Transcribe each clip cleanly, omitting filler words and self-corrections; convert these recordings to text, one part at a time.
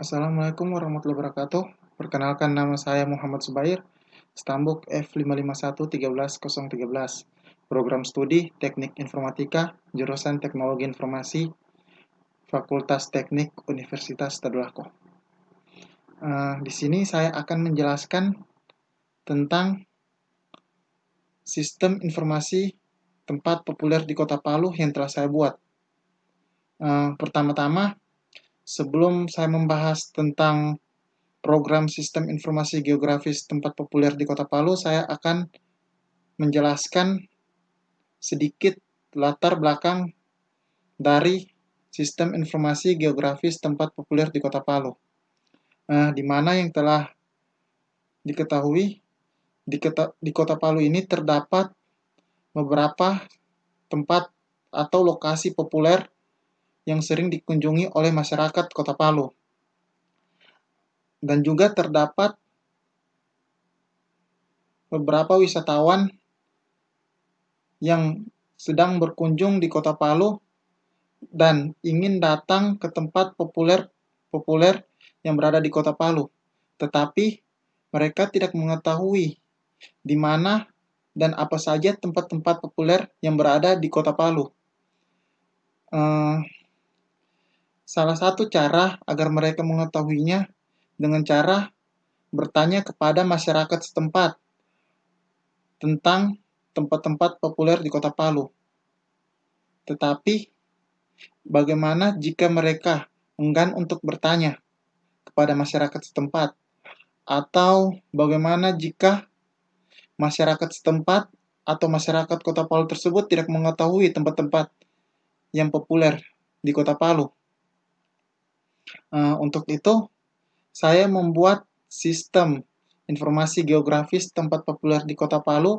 Assalamualaikum warahmatullahi wabarakatuh. Perkenalkan, nama saya Muhammad Subair, Stambuk F551313013. Program studi Teknik Informatika, jurusan Teknologi Informasi, Fakultas Teknik Universitas Tadulako. Di sini saya akan menjelaskan tentang sistem informasi tempat populer di Kota Palu yang telah saya buat. Pertama-tama, sebelum saya membahas tentang program sistem informasi geografis tempat populer di Kota Palu, saya akan menjelaskan sedikit latar belakang dari sistem informasi geografis tempat populer di Kota Palu. Di mana yang telah diketahui, di Kota Palu ini terdapat beberapa tempat atau lokasi populer yang sering dikunjungi oleh masyarakat Kota Palu. Dan juga terdapat beberapa wisatawan yang sedang berkunjung di Kota Palu dan ingin datang ke tempat populer yang berada di Kota Palu. Tetapi mereka tidak mengetahui di mana dan apa saja tempat-tempat populer yang berada di Kota Palu. Salah satu cara agar mereka mengetahuinya dengan cara bertanya kepada masyarakat setempat tentang tempat-tempat populer di Kota Palu. Tetapi bagaimana jika mereka enggan untuk bertanya kepada masyarakat setempat? Atau bagaimana jika masyarakat setempat atau masyarakat Kota Palu tersebut tidak mengetahui tempat-tempat yang populer di Kota Palu? Untuk itu, saya membuat sistem informasi geografis tempat populer di Kota Palu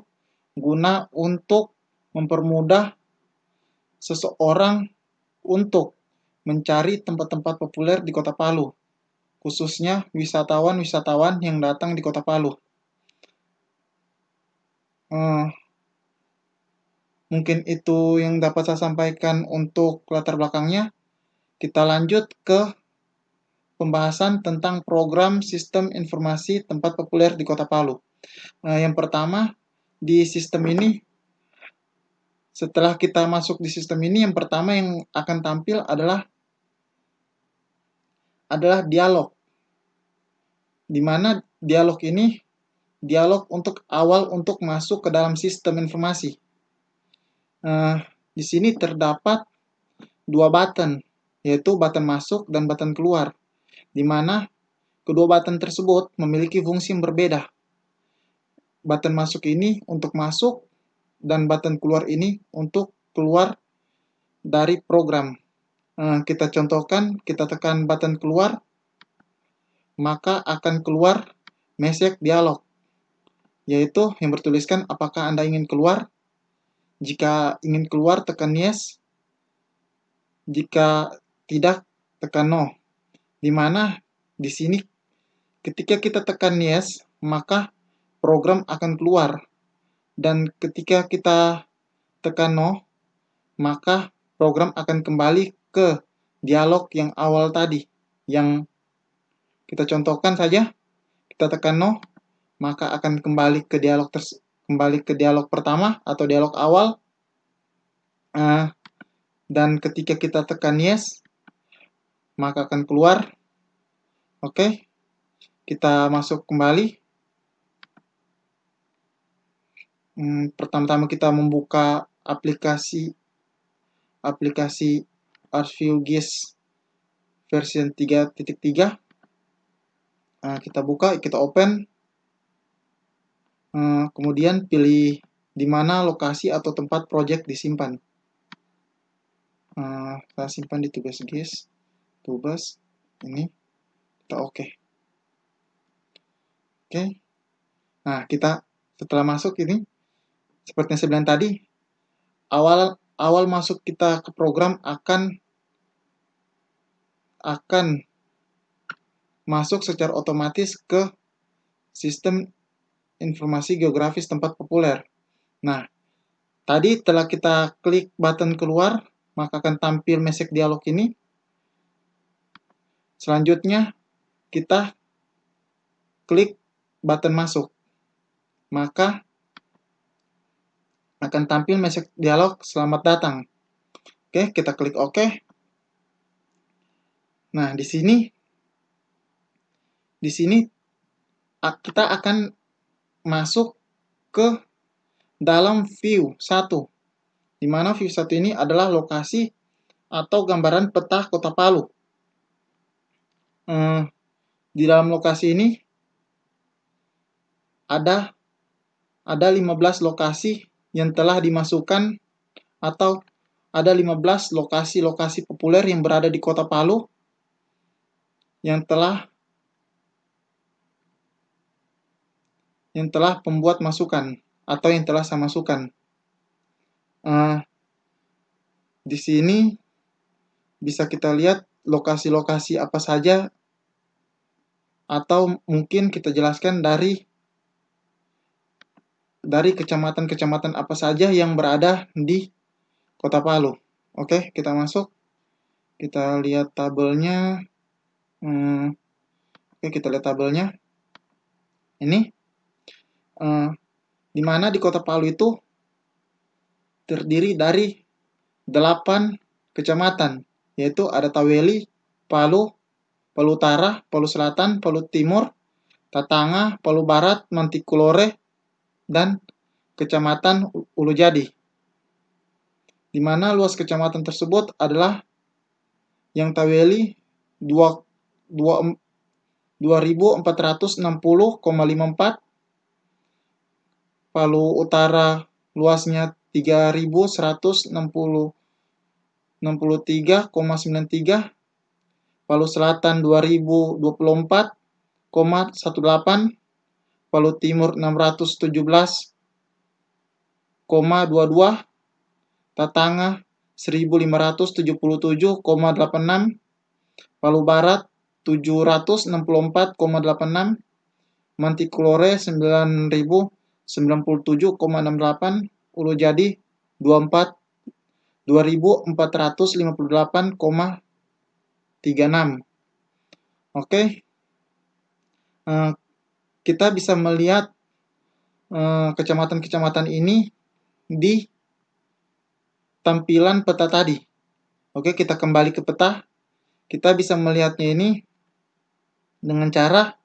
guna untuk mempermudah seseorang untuk mencari tempat-tempat populer di Kota Palu, khususnya wisatawan-wisatawan yang datang di Kota Palu. Mungkin itu yang dapat saya sampaikan untuk latar belakangnya. Kita lanjut ke pembahasan tentang program sistem informasi tempat populer di Kota Palu. Yang pertama, di sistem ini, setelah kita masuk di sistem ini, yang pertama yang akan tampil adalah dialog. Di mana dialog ini dialog untuk awal untuk masuk ke dalam sistem informasi. Di sini terdapat dua button, yaitu button masuk dan button keluar, di mana kedua button tersebut memiliki fungsi yang berbeda. Button masuk ini untuk masuk, dan button keluar ini untuk keluar dari program. Kita contohkan, kita tekan button keluar, maka akan keluar message dialog, yaitu yang bertuliskan apakah Anda ingin keluar. Jika ingin keluar, tekan yes. Jika tidak, tekan no. Di mana di sini ketika kita tekan yes, maka program akan keluar. Dan ketika kita tekan no, maka program akan kembali ke dialog yang awal tadi. Yang kita contohkan saja, kita tekan no, maka akan kembali ke dialog pertama atau dialog awal. Dan ketika kita tekan yes, maka akan keluar. Oke, kita masuk kembali. Pertama-tama kita membuka aplikasi ArcView-GIS versi 3.3. Kita buka, kita open. Kemudian pilih di mana lokasi atau tempat project disimpan. Kita simpan di tugas GIS, tugas ini, kita oke. Nah, kita setelah masuk ini, seperti yang saya bilang tadi, awal masuk kita ke program akan masuk secara otomatis ke sistem informasi geografis tempat populer. Nah, tadi setelah kita klik button keluar, maka akan tampil message dialog ini. Selanjutnya, kita klik button masuk. Maka akan tampil message dialog selamat datang. Oke, kita klik OK. Nah, di sini kita akan masuk ke dalam view 1. Di mana view 1 ini adalah lokasi atau gambaran peta Kota Palu. Di dalam lokasi ini ada 15 lokasi yang telah dimasukkan, atau ada 15 lokasi-lokasi populer yang berada di Kota Palu yang telah pembuat masukan atau yang telah saya masukkan. Di sini bisa kita lihat lokasi-lokasi apa saja, atau mungkin kita jelaskan dari kecamatan-kecamatan apa saja yang berada di Kota Palu. Oke, kita masuk. Kita lihat tabelnya. Oke, kita lihat tabelnya. Ini di mana di Kota Palu itu terdiri dari 8 kecamatan, yaitu ada Taweli, Palu, Palu Utara, Palu Selatan, Palu Timur, Tatanga, Palu Barat, Mantikulore, dan Kecamatan Ulujadi. Di mana luas kecamatan tersebut adalah yang Taweli 2460,54, Palu Utara luasnya 3163,93, Palu Selatan 2024,18, Palu Timur 617,22, Tatanga 1577,86, Palu Barat 764,86, Mantikulore 9097,68, Ulujadi 2458,36. Oke, kita bisa melihat kecamatan-kecamatan ini di tampilan peta tadi. Oke, kita kembali ke peta. Kita bisa melihatnya ini dengan cara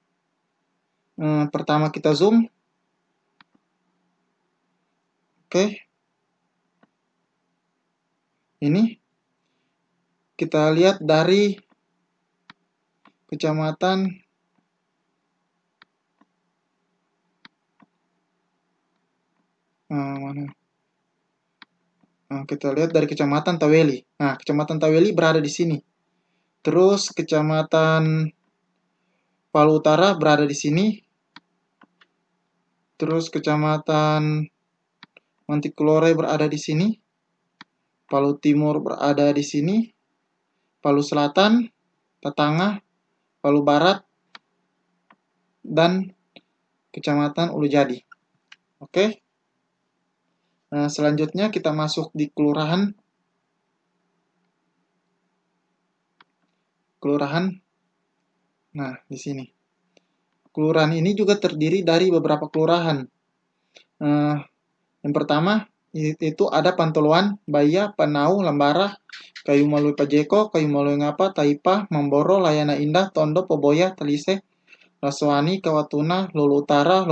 pertama kita zoom. Oke. Ini kita lihat dari kecamatan mana? Kita lihat dari kecamatan Taweli. Nah, kecamatan Taweli berada di sini. Terus kecamatan Palu Utara berada di sini. Terus kecamatan Mantikulore berada di sini. Palu Timur berada di sini. Palu Selatan, Tatanga, Palu Barat, dan Kecamatan Ulujadi. Oke. Nah, selanjutnya kita masuk di kelurahan. Nah, di sini. Kelurahan ini juga terdiri dari beberapa kelurahan. Yang pertama itu ada Pantoloan, Baya, Panau, Lambarah, Kayu Malui Pajeko, Kayu Malui Ngapa, Taipa, Mamboro, Layana Indah, Tondo, Poboya, Talise, Laswani, Kawatuna, Lulu Utara,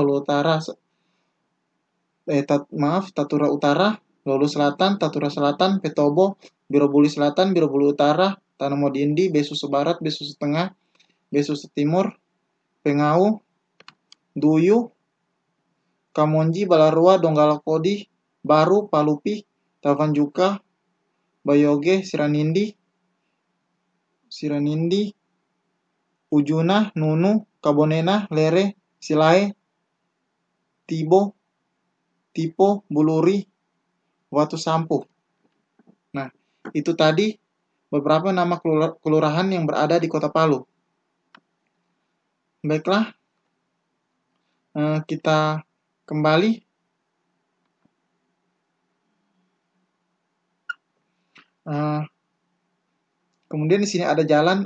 Tatura Utara, Lulu Selatan, Tatura Selatan, Petobo, Birobuli Selatan, Birobuli Utara, Tanamodindi, Besusu Barat, Besusu Tengah, Besusu Timur, Pengau, Duyu, Kamonji, Balarua, Donggala Kodi, Baru, Palupi, Tavanjuka, Bayoge, Siranindi, Ujuna, Nunu, Kabonena, Lere, Silae, Tipo, Buluri, Watu Sampu. Nah, itu tadi beberapa nama kelurahan yang berada di Kota Palu. Baiklah, kita kembali. Kemudian di sini ada jalan.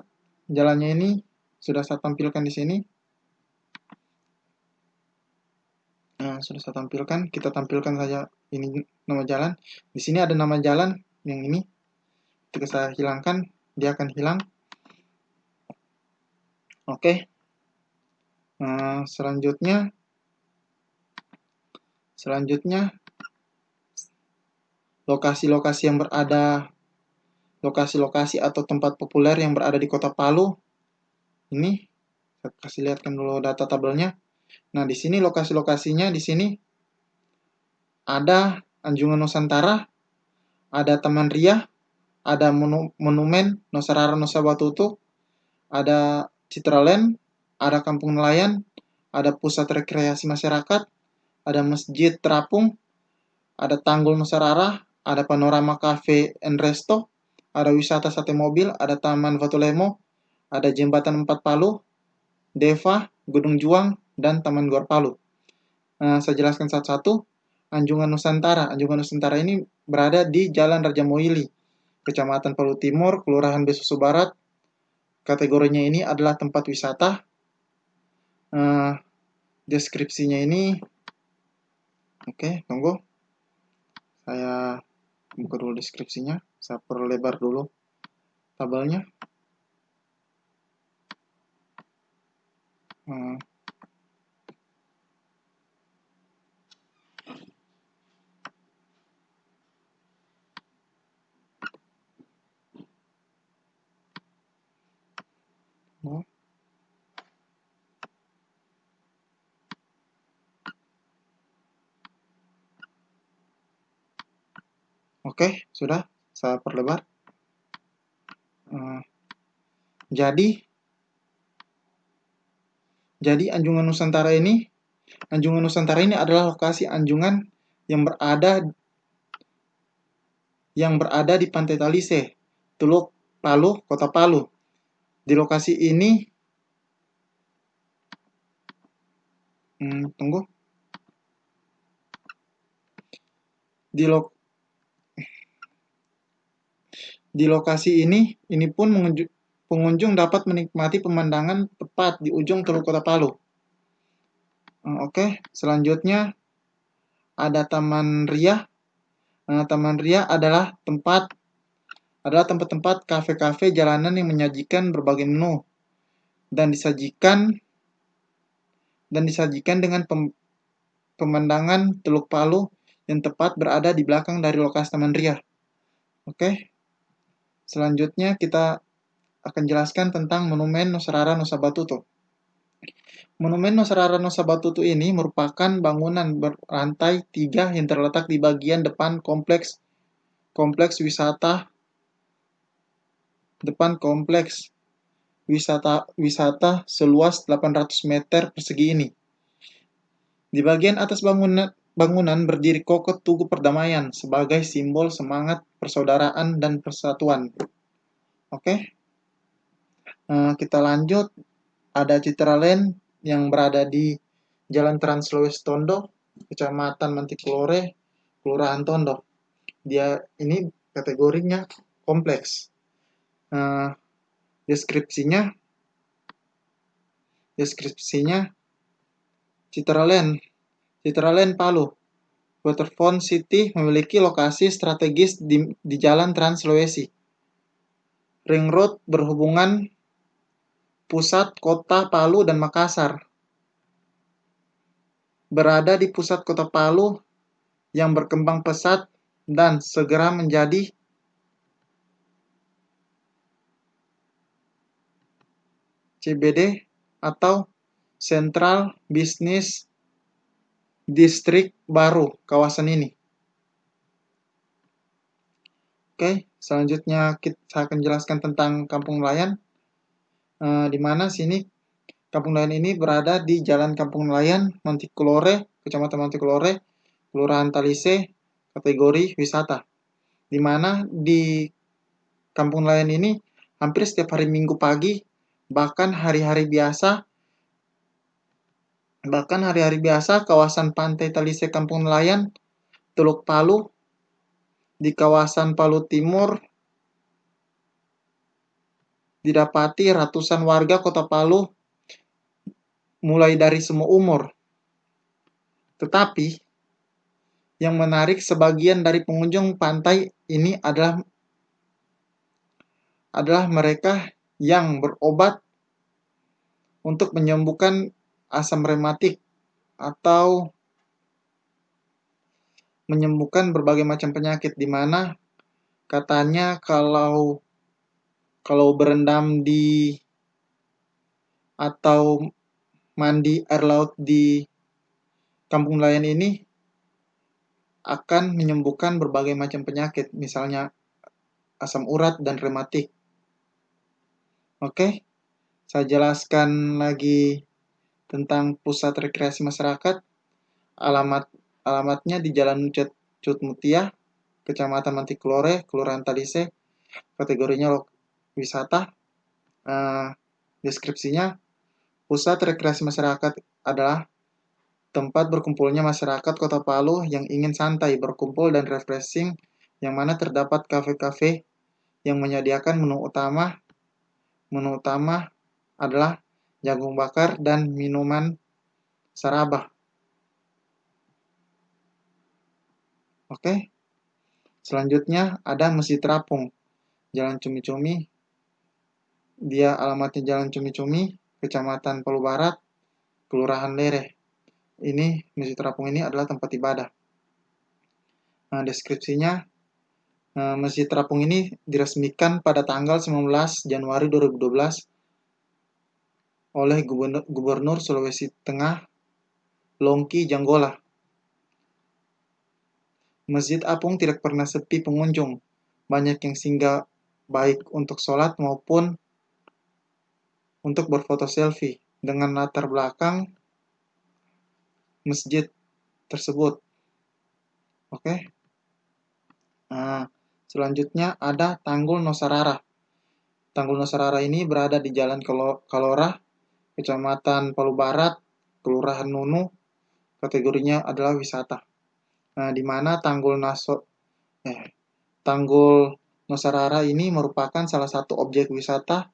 Jalannya ini sudah saya tampilkan di sini. Nah, sudah saya tampilkan. Kita tampilkan saja ini nama jalan. Di sini ada nama jalan yang ini. Ketika saya hilangkan, dia akan hilang. Oke. Nah, selanjutnya lokasi-lokasi yang berada, lokasi-lokasi atau tempat populer yang berada di Kota Palu. Ini saya kasih lihatkan dulu data tabelnya. Nah, di sini lokasi-lokasinya di sini ada Anjungan Nusantara, ada Taman Ria, ada Monumen Nosarara Nusa Batutu, ada Citraland, ada Kampung Nelayan, ada Pusat Rekreasi Masyarakat, ada Masjid Terapung, ada Tanggul Nusarara, ada Panorama Cafe and Resto, ada Wisata Sate Mobil, ada Taman Vatulemo, ada Jembatan 4 Palu, Deva, Gunung Juang, dan Taman Gor Palu. Nah, saya jelaskan satu-satu. Anjungan Nusantara. Anjungan Nusantara ini berada di Jalan Raja Moili, Kecamatan Palu Timur, Kelurahan Besusu Barat. Kategorinya ini adalah tempat wisata. Deskripsinya ini, oke, tunggu. Saya buka dulu deskripsinya. Saya perlebar dulu tabelnya. Oke, sudah saya perlebar. Jadi Anjungan Nusantara ini adalah lokasi anjungan yang berada di Pantai Talise, Teluk Palu, Kota Palu. Di lokasi ini, tunggu. Di lokasi ini pun pengunjung dapat menikmati pemandangan tepat di ujung Teluk Kota Palu. Oke, selanjutnya ada Taman Ria. Taman Ria adalah tempat-tempat kafe-kafe jalanan yang menyajikan berbagai menu dan disajikan dengan pemandangan Teluk Palu yang tepat berada di belakang dari lokasi Taman Ria. Oke. Selanjutnya kita akan jelaskan tentang Monumen Nosarara Nusa Batutu. Monumen Nosarara Nusa Batutu ini merupakan bangunan berlantai 3 yang terletak di bagian depan kompleks wisata seluas 800 meter persegi ini. Di bagian atas bangunan berdiri kokoh Tugu Perdamaian sebagai simbol semangat persaudaraan dan persatuan. Oke. Kita lanjut. Ada Citraland yang berada di Jalan Trans Sulawesi Tondo, Kecamatan Mantiklore, Kelurahan Tondo. Dia ini kategorinya kompleks. Deskripsinya Citraland Palu. Waterfront City memiliki lokasi strategis di Jalan Trans Sulawesi. Ring Road berhubungan pusat kota Palu dan Makassar. Berada di pusat kota Palu yang berkembang pesat dan segera menjadi CBD atau Central Business District baru kawasan ini. Oke, selanjutnya saya akan jelaskan tentang Kampung Nelayan. Di mana sini Kampung Nelayan ini berada di Jalan Kampung Nelayan, Mantiklore, Kecamatan Mantiklore, Kelurahan Talise, kategori wisata. Di mana di Kampung Nelayan ini hampir setiap hari Minggu pagi, bahkan hari-hari biasa kawasan Pantai Talise Kampung Nelayan, Teluk Palu, di kawasan Palu Timur, didapati ratusan warga Kota Palu mulai dari semua umur. Tetapi yang menarik sebagian dari pengunjung pantai ini adalah mereka yang berobat untuk menyembuhkan asam rematik atau menyembuhkan berbagai macam penyakit, di mana katanya kalau berendam di atau mandi air laut di kampung nelayan ini akan menyembuhkan berbagai macam penyakit, misalnya asam urat dan rematik. Oke, saya jelaskan lagi tentang pusat rekreasi masyarakat. Alamatnya di Jalan Cut Mutia, Kecamatan Mantiklore, Kelurahan Talise. Kategorinya wisata. Deskripsinya, pusat rekreasi masyarakat adalah tempat berkumpulnya masyarakat Kota Palu yang ingin santai, berkumpul, dan refreshing, yang mana terdapat kafe-kafe yang menyediakan menu utama. Menu utama adalah jagung bakar dan minuman sarabah. Oke. Selanjutnya ada Masjid Terapung, Jalan Cumi-Cumi. Dia alamatnya Jalan Cumi-Cumi, Kecamatan Palu Barat, Kelurahan Lereh. Ini Masjid Terapung ini adalah tempat ibadah. Nah, deskripsinya, Masjid Terapung ini diresmikan pada tanggal 19 Januari 2012 oleh Gubernur Sulawesi Tengah, Longki Janggola. Masjid Apung tidak pernah sepi pengunjung. Banyak yang singgah baik untuk sholat maupun untuk berfoto selfie dengan latar belakang masjid tersebut. Oke. Nah, selanjutnya ada Tanggul Nosarara. Tanggul Nosarara ini berada di Jalan Kalora, Kecamatan Palu Barat, Kelurahan Nunu. Kategorinya adalah wisata. Nah, di mana Tanggul Nosarara ini merupakan salah satu objek wisata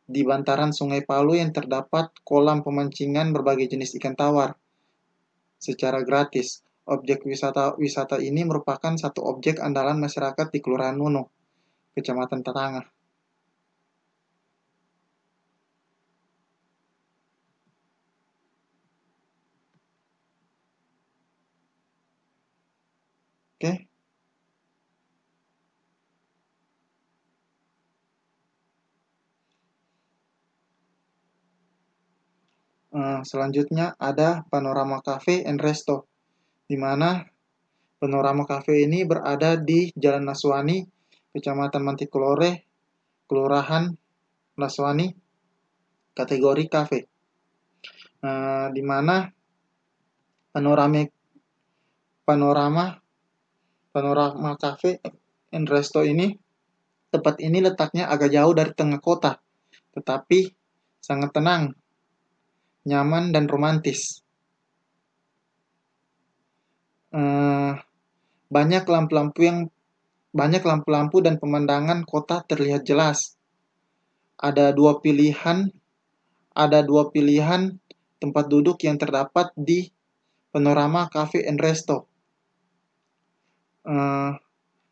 di bantaran Sungai Palu yang terdapat kolam pemancingan berbagai jenis ikan tawar secara gratis. Objek wisata ini merupakan satu objek andalan masyarakat di Kelurahan Nunu, Kecamatan Tatanga. Oke. Selanjutnya ada Panorama Cafe and Resto, di mana Panorama Cafe ini berada di Jalan Naswani, Kecamatan Mantiklore, Kelurahan Naswani, kategori cafe. Di mana Panorama Cafe and Resto ini, tempat ini letaknya agak jauh dari tengah kota, tetapi sangat tenang, nyaman, dan romantis. Banyak lampu-lampu dan pemandangan kota terlihat jelas. Ada dua pilihan tempat duduk yang terdapat di Panorama Cafe and Resto,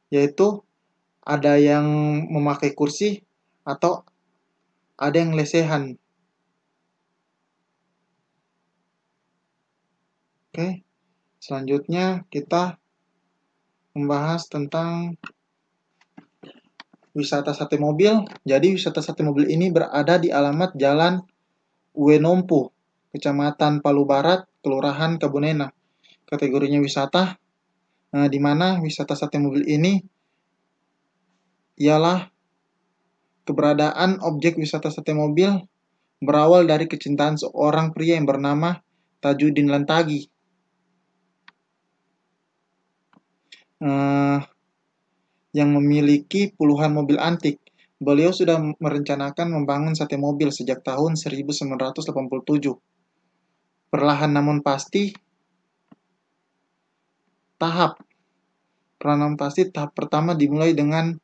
yaitu ada yang memakai kursi atau ada yang lesehan. Oke, selanjutnya kita membahas tentang wisata sate mobil. Jadi wisata sate mobil ini berada di alamat Jalan Uenompu, Kecamatan Palu Barat, Kelurahan Kabunena. Kategorinya wisata, di mana wisata sate mobil ini ialah keberadaan objek wisata sate mobil berawal dari kecintaan seorang pria yang bernama Tajudin Lantagi. Yang memiliki puluhan mobil antik. Beliau sudah merencanakan membangun sate mobil sejak tahun 1987. Perlahan namun pasti, tahap pertama dimulai dengan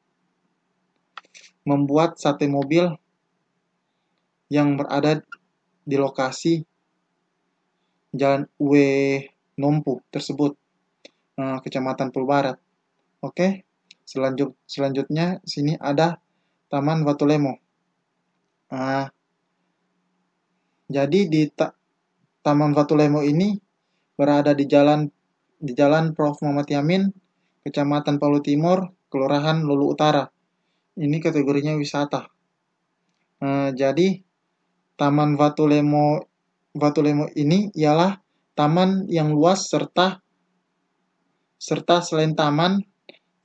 membuat sate mobil yang berada di lokasi Jalan Uwe Nompu tersebut, Kecamatan Pulau Barat. Oke, selanjutnya sini ada Taman Watulemo. Jadi di Taman Watulemo ini berada di Jalan Prof. Muhammad Yamin, Kecamatan Palu Timur, Kelurahan Lulu Utara. Ini kategorinya wisata. Jadi Taman Watulemo ini ialah taman yang luas serta selain Taman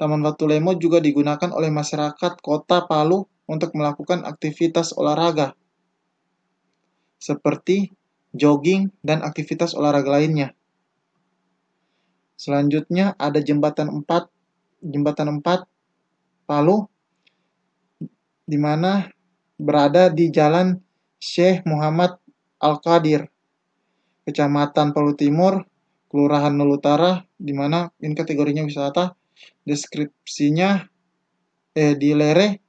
Watulemo juga digunakan oleh masyarakat Kota Palu untuk melakukan aktivitas olahraga seperti jogging dan aktivitas olahraga lainnya. Selanjutnya ada Jembatan 4 Palu, di mana berada di Jalan Syekh Muhammad Al-Qadir, Kecamatan Palu Timur, Kelurahan Nul Utara, di mana ini kategorinya wisata. Deskripsinya di Lere,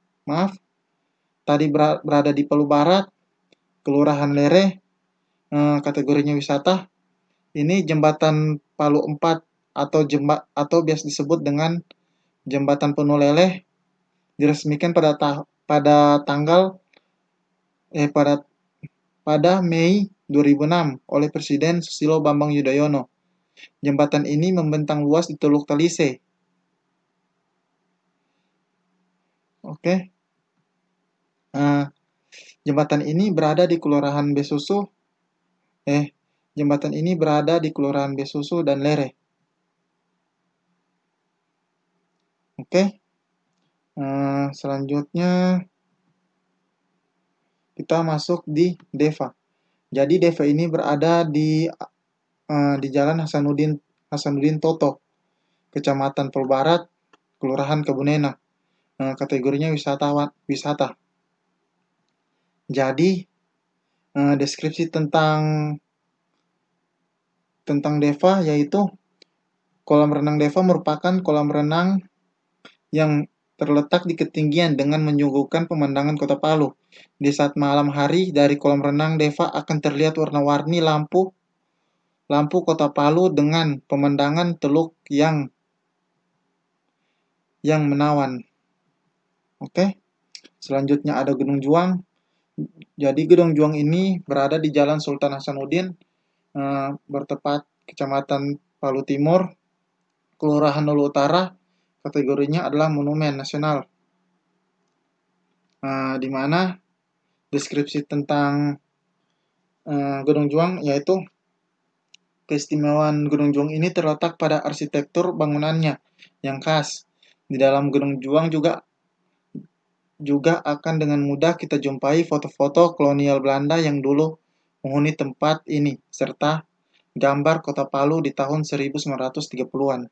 tadi berada di Palu Barat, Kelurahan Lere, kategorinya wisata. Ini Jembatan Palu 4 atau biasa disebut dengan Jembatan Penuh Leleh, diresmikan pada Mei 2006 oleh Presiden Susilo Bambang Yudhoyono. Jembatan ini membentang luas di Teluk Talise. Oke. Jembatan ini berada di Kelurahan Besusu. Jembatan ini berada di Kelurahan Besusu dan Lere. Oke. Selanjutnya kita masuk di Deva. Jadi Deva ini berada di Jalan Hasanuddin Toto, Kecamatan Palu Barat, Kelurahan Kebunena. Kategorinya wisata. Jadi deskripsi tentang Deva yaitu kolam renang Deva merupakan kolam renang yang terletak di ketinggian dengan menyuguhkan pemandangan Kota Palu. Di saat malam hari, dari kolam renang Deva akan terlihat warna-warni lampu Kota Palu dengan pemandangan teluk yang menawan. Oke. Selanjutnya ada Gunung Juang. Jadi Gunung Juang ini berada di Jalan Sultan Hasanuddin, bertepat Kecamatan Palu Timur, Kelurahan Nul Utara. Kategorinya adalah Monumen Nasional. Di mana deskripsi tentang Gunung Juang yaitu keistimewaan Gunung Juang ini terletak pada arsitektur bangunannya yang khas. Di dalam Gunung Juang juga akan dengan mudah kita jumpai foto-foto kolonial Belanda yang dulu menghuni tempat ini, serta gambar Kota Palu di tahun 1930-an.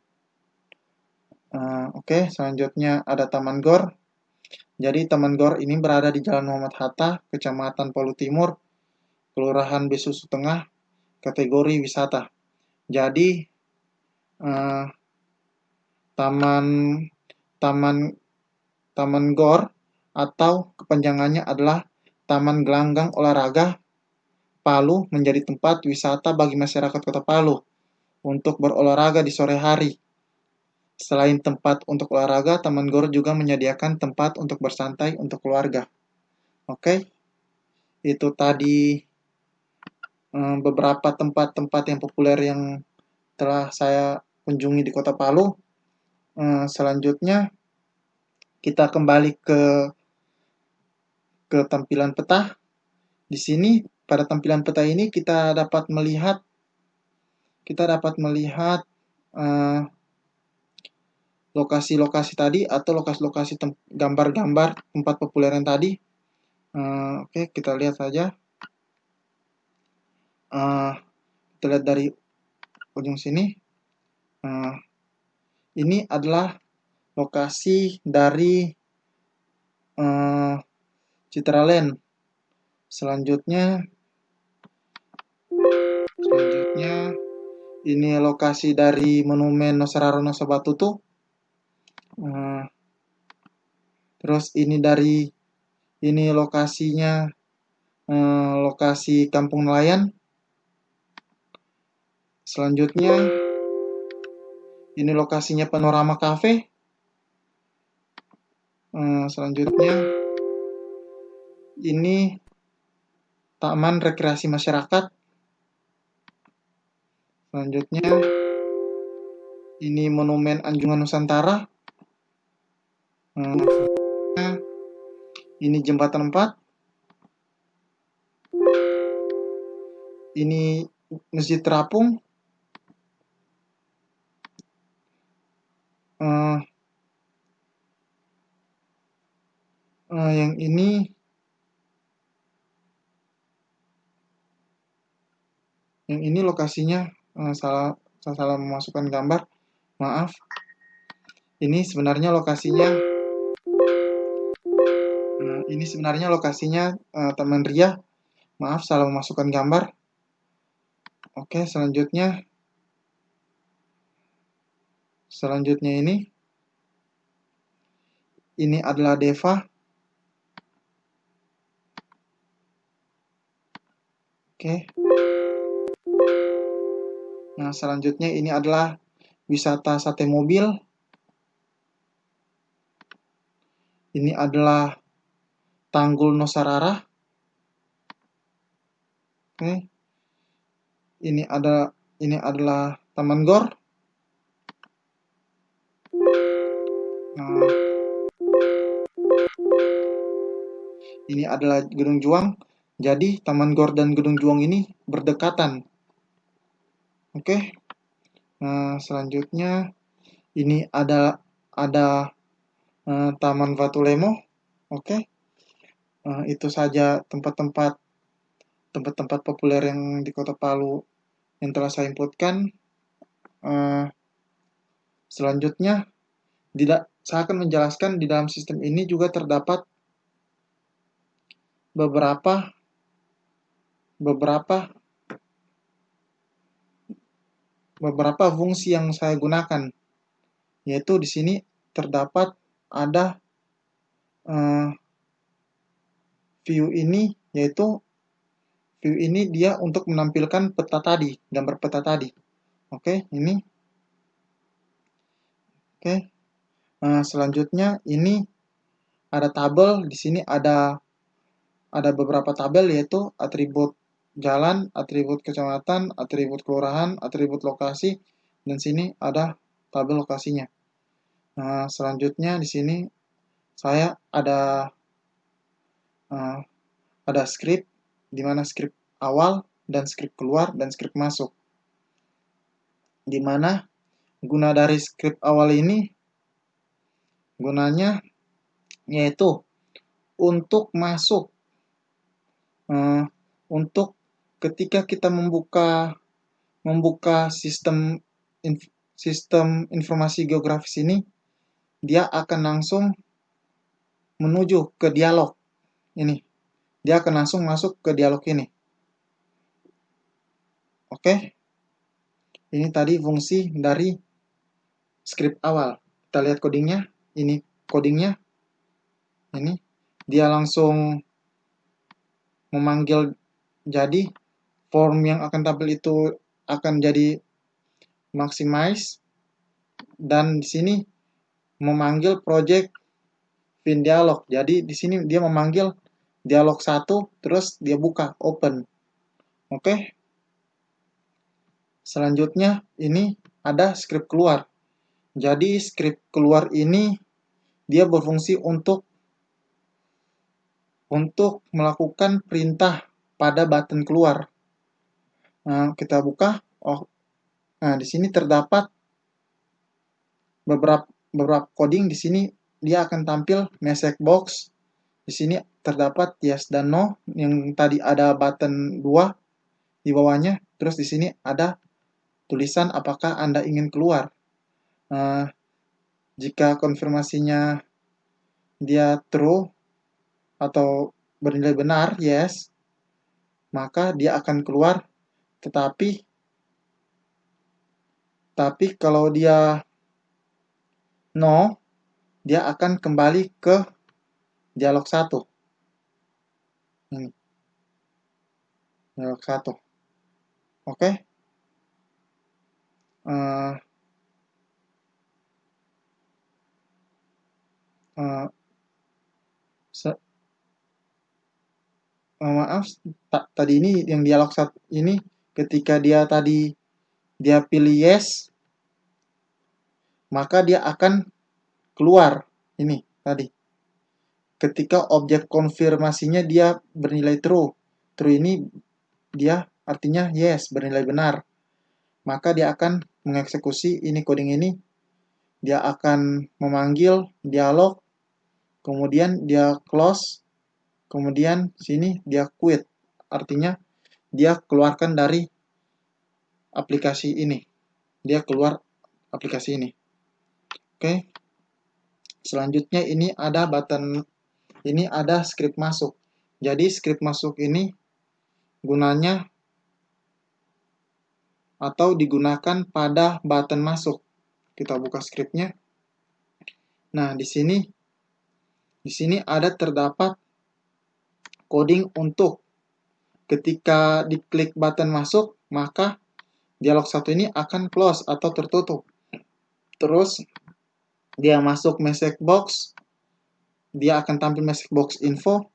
Oke, selanjutnya ada Taman Gor. Jadi Taman Gor ini berada di Jalan Muhammad Hatta, Kecamatan Palu Timur, Kelurahan Besusu Tengah, kategori wisata. Jadi Taman Gor atau kepanjangannya adalah Taman Gelanggang Olahraga Palu menjadi tempat wisata bagi masyarakat Kota Palu untuk berolahraga di sore hari. Selain tempat untuk olahraga, Taman Gor juga menyediakan tempat untuk bersantai untuk keluarga. Oke, itu tadi beberapa tempat-tempat yang populer yang telah saya kunjungi di Kota Palu. Selanjutnya kita kembali ke tampilan peta. Di sini pada tampilan peta ini kita dapat melihat lokasi-lokasi tadi atau lokasi-lokasi gambar-gambar tempat populer yang tadi. Oke, kita lihat saja. Kita lihat dari ujung sini. Ini adalah lokasi dari Citraland. Selanjutnya ini lokasi dari Monumen Nosararo Nosabatutu. Terus ini lokasinya lokasi kampung nelayan. Selanjutnya, ini lokasinya Panorama Cafe. Selanjutnya, ini Taman Rekreasi Masyarakat. Selanjutnya, ini Monumen Anjungan Nusantara. Ini Jembatan 4. Ini Masjid Terapung. Yang ini lokasinya saya salah memasukkan gambar. Maaf. Ini sebenarnya lokasinya Taman Ria. Maaf, salah memasukkan gambar. Oke, selanjutnya ini adalah Deva. Oke. Nah, selanjutnya ini adalah wisata sate mobil. Ini adalah Tanggul Nosarara. Oke. Ini adalah Taman Gor. Ini adalah Gedung Juang. Jadi Taman Gor dan Gedung Juang ini berdekatan. Oke. Nah, selanjutnya ini ada Taman Watulemo. Oke. Itu saja tempat-tempat populer yang di Kota Palu yang telah saya inputkan. Selanjutnya, saya akan menjelaskan di dalam sistem ini juga terdapat beberapa fungsi yang saya gunakan, yaitu di sini terdapat ada view ini, yaitu view ini dia untuk menampilkan peta tadi, gambar peta tadi. Oke, ini. Oke. Selanjutnya ini ada tabel. Di sini ada beberapa tabel, yaitu atribut jalan, atribut kecamatan, atribut kelurahan, atribut lokasi, dan sini ada tabel lokasinya. Nah, selanjutnya di sini saya ada script, di mana script awal dan script keluar dan script masuk. Di mana guna dari script awal ini gunanya yaitu untuk masuk, untuk ketika kita membuka sistem informasi geografis ini, dia akan langsung menuju ke dialog ini. Dia akan langsung masuk ke dialog ini. Oke. Ini tadi fungsi dari script awal. Kita lihat codingnya. Ini codingnya. Ini dia langsung memanggil, jadi form yang akan tampil itu akan jadi maximize, dan di sini memanggil project pin dialog. Jadi di sini dia memanggil dialog 1, terus dia buka open. Oke. Selanjutnya ini ada script keluar. Jadi script keluar ini dia berfungsi untuk melakukan perintah pada button keluar. Nah, kita buka. Nah, di sini terdapat beberapa coding. Di sini dia akan tampil message box. Di sini terdapat yes dan no, yang tadi ada button 2 di bawahnya. Terus di sini ada tulisan apakah Anda ingin keluar. Jika konfirmasinya dia true atau bernilai benar, yes, maka dia akan keluar. Tetapi kalau dia no, dia akan kembali ke dialog 1. Ini. dialog 1. Oke. Uh, uh, Maaf, tadi ini yang dialog 1 ini ketika dia pilih yes, maka dia akan keluar ini tadi. Ketika objek konfirmasinya dia bernilai true. True ini dia artinya yes, bernilai benar. Maka dia akan mengeksekusi ini coding ini. Dia akan memanggil dialog, kemudian dia close, kemudian sini dia quit. Artinya dia keluarkan dari aplikasi ini. Dia keluar aplikasi ini. Oke. Selanjutnya ini ada button, ini ada script masuk. Jadi script masuk ini gunanya atau digunakan pada button masuk. Kita buka scriptnya. Nah, di sini ada terdapat coding untuk ketika diklik button masuk, maka dialog 1 ini akan close atau tertutup. Terus dia masuk message box, dia akan tampil message box info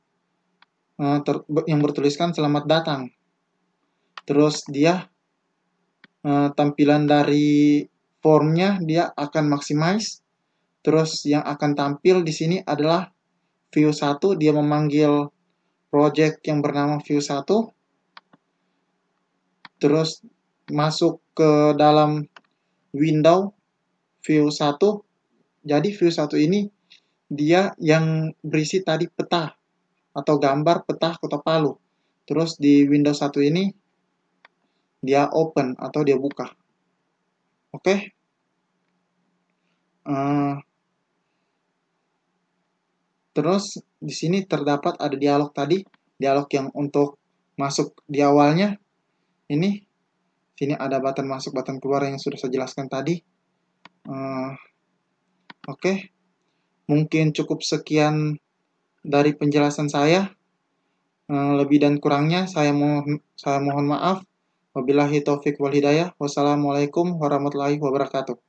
yang bertuliskan selamat datang. Terus dia tampilan dari formnya dia akan maximize. Terus yang akan tampil di sini adalah view 1, dia memanggil project yang bernama view 1. Terus masuk ke dalam window view 1. Jadi view 1 ini dia yang berisi tadi peta atau gambar peta Kota Palu. Terus di Windows 1 ini dia open atau dia buka. Oke. Terus di sini terdapat ada dialog tadi, dialog yang untuk masuk di awalnya. Ini sini ada button masuk, button keluar yang sudah saya jelaskan tadi. Oke. Mungkin cukup sekian dari penjelasan saya. Lebih dan kurangnya saya mohon maaf. Wabillahi taufik wal hidayah. Wassalamualaikum warahmatullahi wabarakatuh.